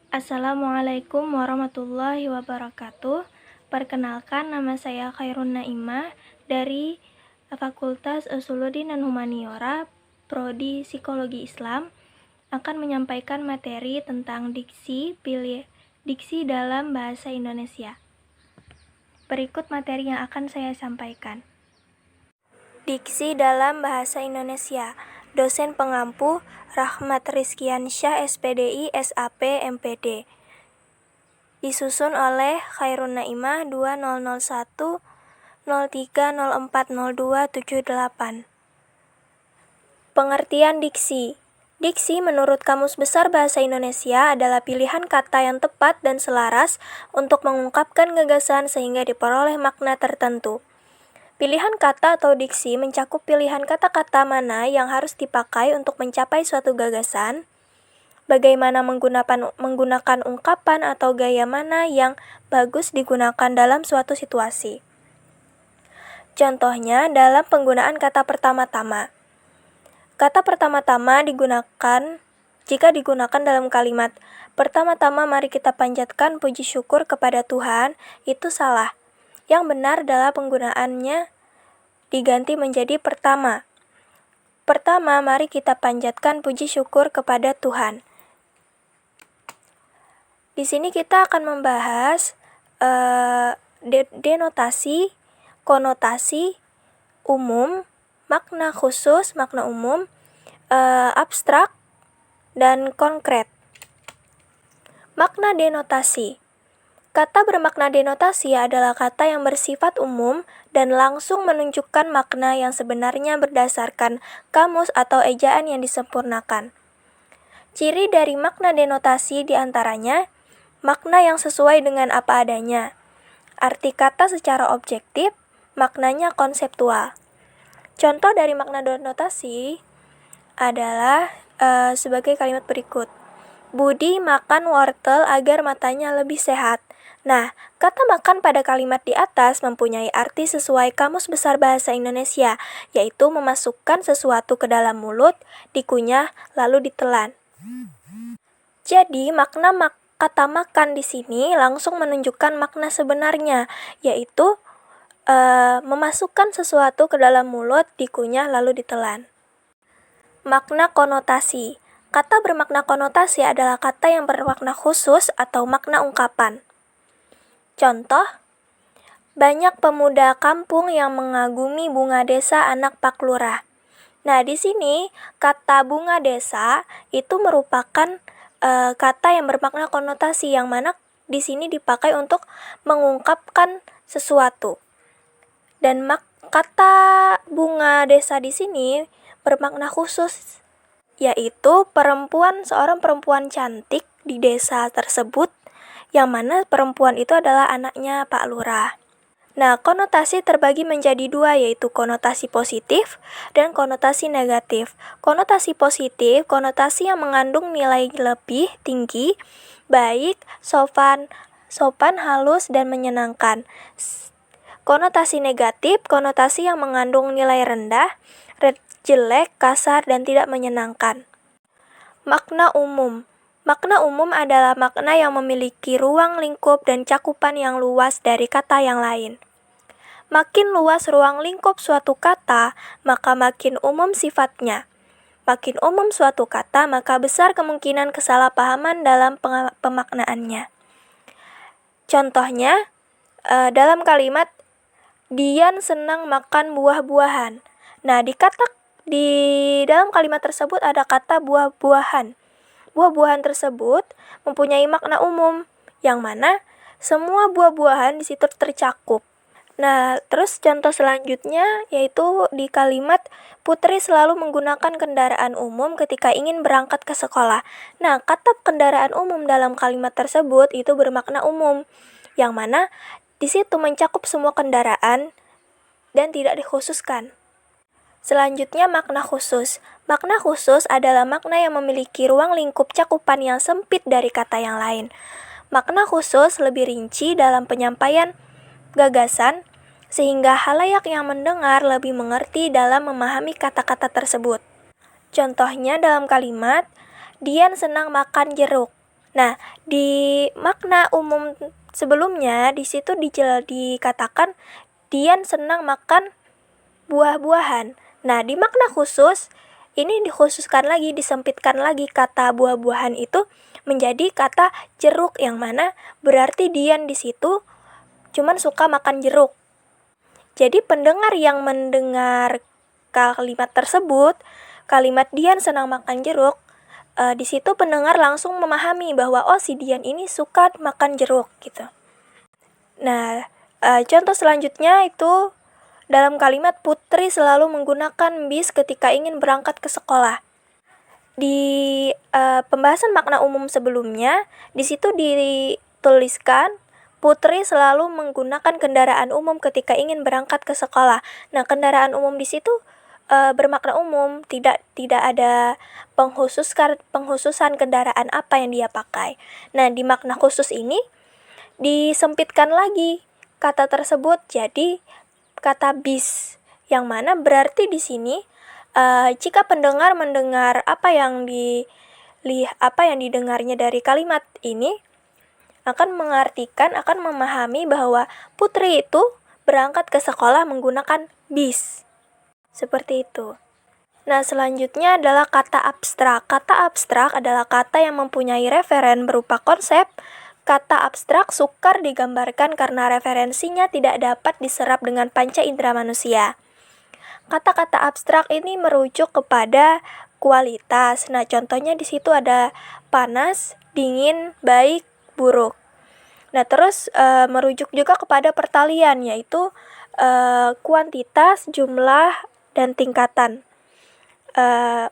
Assalamualaikum warahmatullahi wabarakatuh. Perkenalkan, nama saya Khairun Naimah dari Fakultas Usuluddin dan Humaniora, Prodi Psikologi Islam, akan menyampaikan materi tentang diksi dalam bahasa Indonesia. Berikut materi yang akan saya sampaikan. Diksi dalam bahasa Indonesia. Dosen pengampu Rahmat Rizkiansyah, SPDI, SAP, MPD. Disusun oleh Khairun Naimah 2001 03040278. Pengertian diksi. Diksi menurut Kamus Besar Bahasa Indonesia adalah pilihan kata yang tepat dan selaras untuk mengungkapkan gagasan sehingga diperoleh makna tertentu. Pilihan kata atau diksi mencakup pilihan kata-kata mana yang harus dipakai untuk mencapai suatu gagasan, bagaimana menggunakan ungkapan atau gaya mana yang bagus digunakan dalam suatu situasi. Contohnya dalam penggunaan kata pertama-tama. Kata pertama-tama jika digunakan dalam kalimat pertama-tama mari kita panjatkan puji syukur kepada Tuhan, itu salah. Yang benar adalah penggunaannya diganti menjadi pertama. Pertama, mari kita panjatkan puji syukur kepada Tuhan. Di sini kita akan membahas denotasi, konotasi, umum, makna khusus, makna umum, abstrak, dan konkret. Makna denotasi. Kata bermakna denotasi adalah kata yang bersifat umum dan langsung menunjukkan makna yang sebenarnya berdasarkan kamus atau ejaan yang disempurnakan. Ciri dari makna denotasi diantaranya makna yang sesuai dengan apa adanya, arti kata secara objektif, maknanya konseptual. Contoh dari makna denotasi adalah sebagai kalimat berikut. Budi makan wortel agar matanya lebih sehat. Nah, kata makan pada kalimat di atas mempunyai arti sesuai Kamus Besar Bahasa Indonesia, yaitu memasukkan sesuatu ke dalam mulut, dikunyah, lalu ditelan. Jadi, makna kata makan di sini langsung menunjukkan makna sebenarnya, yaitu memasukkan sesuatu ke dalam mulut, dikunyah, lalu ditelan. Makna konotasi. Kata bermakna konotasi adalah kata yang bermakna khusus atau makna ungkapan. Contoh, banyak pemuda kampung yang mengagumi bunga desa anak Pak Lurah. Nah, di sini kata bunga desa itu merupakan kata yang bermakna konotasi yang mana di sini dipakai untuk mengungkapkan sesuatu. Dan kata bunga desa di sini bermakna khusus, yaitu seorang perempuan cantik di desa tersebut, yang mana perempuan itu adalah anaknya Pak Lurah. Nah, konotasi terbagi menjadi dua, yaitu konotasi positif dan konotasi negatif. Konotasi positif, konotasi yang mengandung nilai lebih tinggi, baik, sopan, halus, dan menyenangkan. Konotasi negatif, konotasi yang mengandung nilai rendah, jelek, kasar, dan tidak menyenangkan. Makna umum. Makna umum adalah makna yang memiliki ruang lingkup dan cakupan yang luas dari kata yang lain. Makin luas ruang lingkup suatu kata, maka makin umum sifatnya. Makin umum suatu kata, maka besar kemungkinan kesalahpahaman dalam pemaknaannya. Contohnya, dalam kalimat, Dian senang makan buah-buahan. Nah, di dalam kalimat tersebut ada kata buah-buahan. Buah-buahan tersebut mempunyai makna umum, yang mana semua buah-buahan di situ tercakup. Nah, terus contoh selanjutnya yaitu di kalimat Putri selalu menggunakan kendaraan umum ketika ingin berangkat ke sekolah. Nah, kata kendaraan umum dalam kalimat tersebut itu bermakna umum, yang mana di situ mencakup semua kendaraan dan tidak dikhususkan. Selanjutnya, makna khusus. Makna khusus adalah makna yang memiliki ruang lingkup cakupan yang sempit dari kata yang lain. Makna khusus lebih rinci dalam penyampaian gagasan, sehingga halayak yang mendengar lebih mengerti dalam memahami kata-kata tersebut. Contohnya dalam kalimat, Dian senang makan jeruk. Nah, di makna umum sebelumnya di situ dikatakan Dian senang makan buah-buahan. Nah, di makna khusus ini dikhususkan lagi, disempitkan lagi kata buah-buahan itu menjadi kata jeruk, yang mana berarti Dian di situ cuman suka makan jeruk. Jadi pendengar yang mendengar kalimat tersebut, kalimat Dian senang makan jeruk, di situ pendengar langsung memahami bahwa oh, si Dian ini suka makan jeruk gitu. Nah, contoh selanjutnya itu dalam kalimat Putri selalu menggunakan bis ketika ingin berangkat ke sekolah. Di pembahasan makna umum sebelumnya, di situ dituliskan Putri selalu menggunakan kendaraan umum ketika ingin berangkat ke sekolah. Nah, kendaraan umum di situ bermakna umum, tidak ada penghususan kendaraan apa yang dia pakai. Nah, di makna khusus ini disempitkan lagi kata tersebut jadi kata bis, yang mana berarti di sini jika pendengar mendengar apa yang didengarnya dari kalimat ini, akan mengartikan, akan memahami bahwa Putri itu berangkat ke sekolah menggunakan bis. Seperti itu. Nah, selanjutnya adalah kata abstrak. Kata abstrak adalah kata yang mempunyai referen berupa konsep. Kata abstrak sukar digambarkan karena referensinya tidak dapat diserap dengan panca indera manusia. Kata-kata abstrak ini merujuk kepada kualitas. Nah, contohnya di situ ada panas, dingin, baik, buruk. Nah, terus merujuk juga kepada pertalian, yaitu kuantitas, jumlah, dan tingkatan.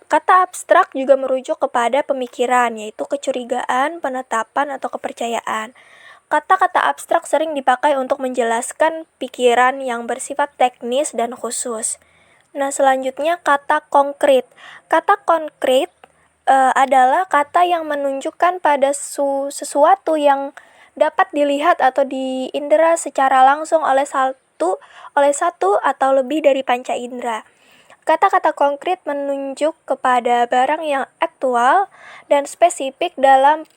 Kata abstrak juga merujuk kepada pemikiran, yaitu kecurigaan, penetapan, atau kepercayaan. Kata-kata abstrak sering dipakai untuk menjelaskan pikiran yang bersifat teknis dan khusus. Nah, selanjutnya kata konkret. Kata konkret adalah kata yang menunjukkan pada sesuatu yang dapat dilihat atau diindera secara langsung oleh satu atau lebih dari panca indera. Kata-kata konkret menunjuk kepada barang yang aktual dan spesifik dalam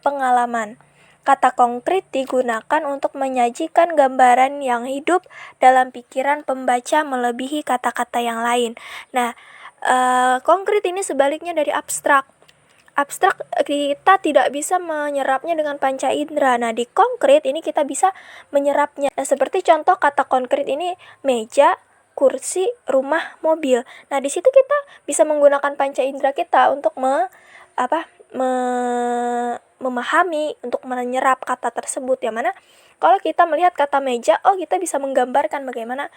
pengalaman. Kata konkret digunakan untuk menyajikan gambaran yang hidup dalam pikiran pembaca melebihi kata-kata yang lain. Nah, konkret ini sebaliknya dari abstrak. Abstrak kita tidak bisa menyerapnya dengan panca indera. Nah, di konkret ini kita bisa menyerapnya. Nah, seperti contoh kata konkret ini meja, kursi, rumah, mobil. Nah, di situ kita bisa menggunakan panca indera kita untuk memahami, untuk menyerap kata tersebut, yang mana kalau kita melihat kata meja, oh, kita bisa menggambarkan bagaimana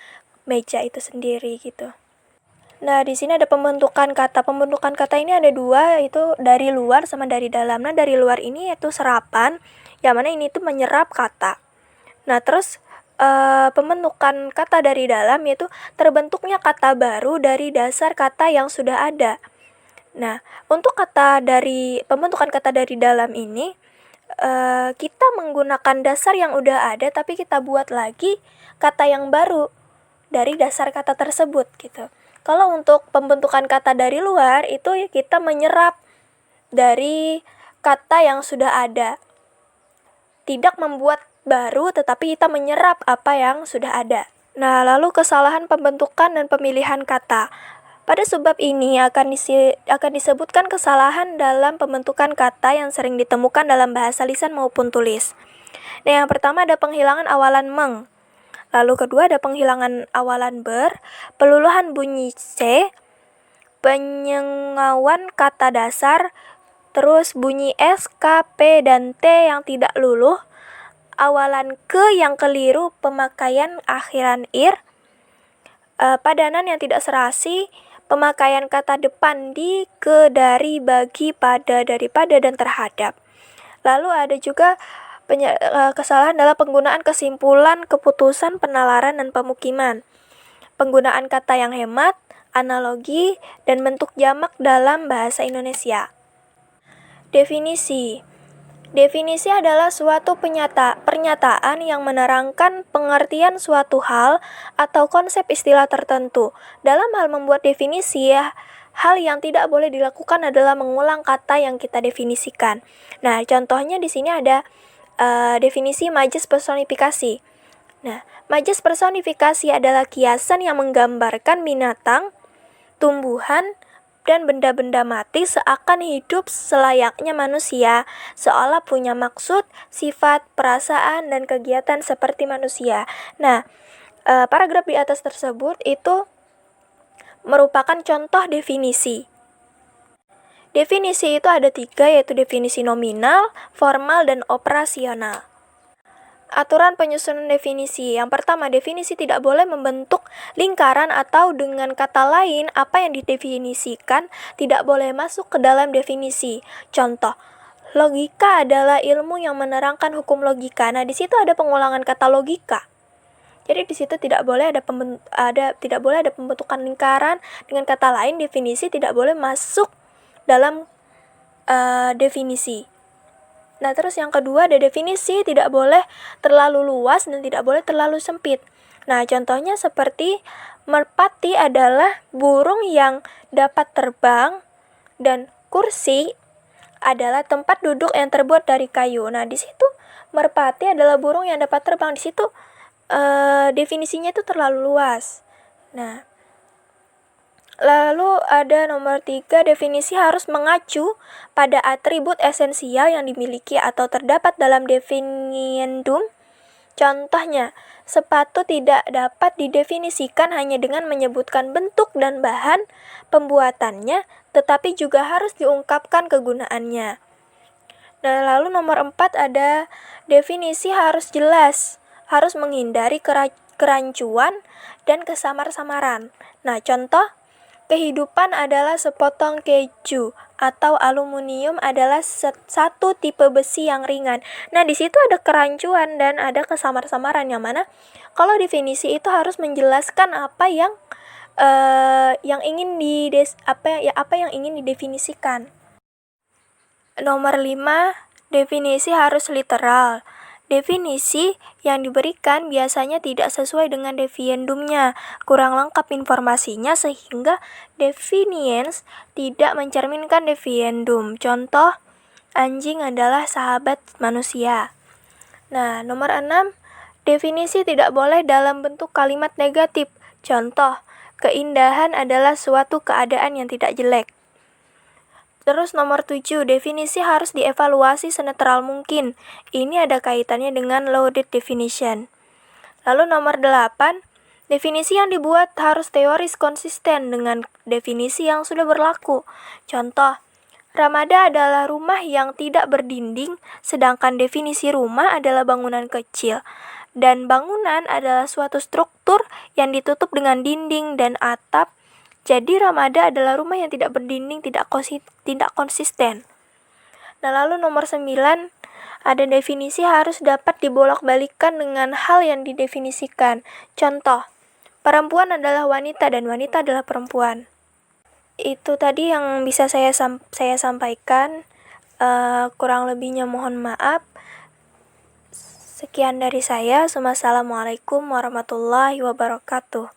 meja itu sendiri gitu. Nah, di sini ada pembentukan kata. Pembentukan kata ini ada dua, yaitu dari luar sama dari dalam. Nah, dari luar ini yaitu serapan, yang mana ini tuh menyerap kata. Nah, terus pembentukan kata dari dalam yaitu terbentuknya kata baru dari dasar kata yang sudah ada. Nah, untuk pembentukan kata dari dalam ini, kita menggunakan dasar yang udah ada, tapi kita buat lagi kata yang baru dari dasar kata tersebut gitu. Kalau untuk pembentukan kata dari luar, itu kita menyerap dari kata yang sudah ada. Tidak membuat baru, tetapi kita menyerap apa yang sudah ada. Nah, lalu kesalahan pembentukan dan pemilihan kata. Pada subbab ini akan disebutkan kesalahan dalam pembentukan kata yang sering ditemukan dalam bahasa lisan maupun tulis. Nah, yang pertama ada penghilangan awalan meng. Lalu kedua ada penghilangan awalan ber, peluluhan bunyi c, penyengauan kata dasar, terus bunyi s, k, p, dan t yang tidak luluh, awalan ke yang keliru, pemakaian akhiran ir, padanan yang tidak serasi, pemakaian kata depan di, ke, dari, bagi, pada, daripada, dan terhadap. Lalu ada juga kesalahan dalam penggunaan kesimpulan, keputusan, penalaran, dan pemukiman. Penggunaan kata yang hemat, analogi, dan bentuk jamak dalam bahasa Indonesia. Definisi. Definisi adalah suatu pernyataan yang menerangkan pengertian suatu hal atau konsep istilah tertentu. Dalam hal membuat definisi, hal yang tidak boleh dilakukan adalah mengulang kata yang kita definisikan. Nah, contohnya di sini ada definisi majas personifikasi. Nah, majas personifikasi adalah kiasan yang menggambarkan binatang, tumbuhan, dan benda-benda mati seakan hidup selayaknya manusia, seolah punya maksud, sifat, perasaan, dan kegiatan seperti manusia. Nah, paragraf di atas tersebut itu merupakan contoh definisi. Definisi itu ada 3, yaitu definisi nominal, formal, dan operasional. Aturan penyusunan definisi. Yang pertama, definisi tidak boleh membentuk lingkaran atau dengan kata lain, apa yang didefinisikan tidak boleh masuk ke dalam definisi. Contoh, logika adalah ilmu yang menerangkan hukum logika. Nah, di situ ada pengulangan kata logika. Jadi di situ tidak boleh ada pembentukan lingkaran, dengan kata lain definisi tidak boleh masuk dalam definisi. Nah, terus yang kedua ada definisi tidak boleh terlalu luas dan tidak boleh terlalu sempit. Nah, contohnya seperti merpati adalah burung yang dapat terbang dan kursi adalah tempat duduk yang terbuat dari kayu. Nah, di situ merpati adalah burung yang dapat terbang. Di situ definisinya itu terlalu luas. Nah, lalu ada nomor 3, definisi harus mengacu pada atribut esensial yang dimiliki atau terdapat dalam definiendum. Contohnya, sepatu tidak dapat didefinisikan hanya dengan menyebutkan bentuk dan bahan pembuatannya, tetapi juga harus diungkapkan kegunaannya. Nah, lalu nomor 4 ada definisi harus jelas, harus menghindari kerancuan dan kesamar-samaran. Nah, contoh, kehidupan adalah sepotong keju atau aluminium adalah satu tipe besi yang ringan. Nah, di situ ada kerancuan dan ada kesamar-samaran, yang mana kalau definisi itu harus menjelaskan apa yang ingin didefinisikan. Nomor 5, definisi harus literal. Definisi yang diberikan biasanya tidak sesuai dengan definiendumnya, kurang lengkap informasinya sehingga definiens tidak mencerminkan definiendum. Contoh, anjing adalah sahabat manusia. Nah, nomor 6, definisi tidak boleh dalam bentuk kalimat negatif. Contoh, keindahan adalah suatu keadaan yang tidak jelek. Terus nomor 7, definisi harus dievaluasi senetral mungkin. Ini ada kaitannya dengan loaded definition. Lalu nomor 8, definisi yang dibuat harus teoris konsisten dengan definisi yang sudah berlaku. Contoh, ramada adalah rumah yang tidak berdinding, sedangkan definisi rumah adalah bangunan kecil. Dan bangunan adalah suatu struktur yang ditutup dengan dinding dan atap. Jadi ramada adalah rumah yang tidak berdinding, tidak konsisten. Nah, lalu nomor 9, ada definisi harus dapat dibolak-balikkan dengan hal yang didefinisikan. Contoh, perempuan adalah wanita dan wanita adalah perempuan. Itu tadi yang bisa saya sampaikan. Kurang lebihnya mohon maaf. Sekian dari saya. Wassalamualaikum warahmatullahi wabarakatuh.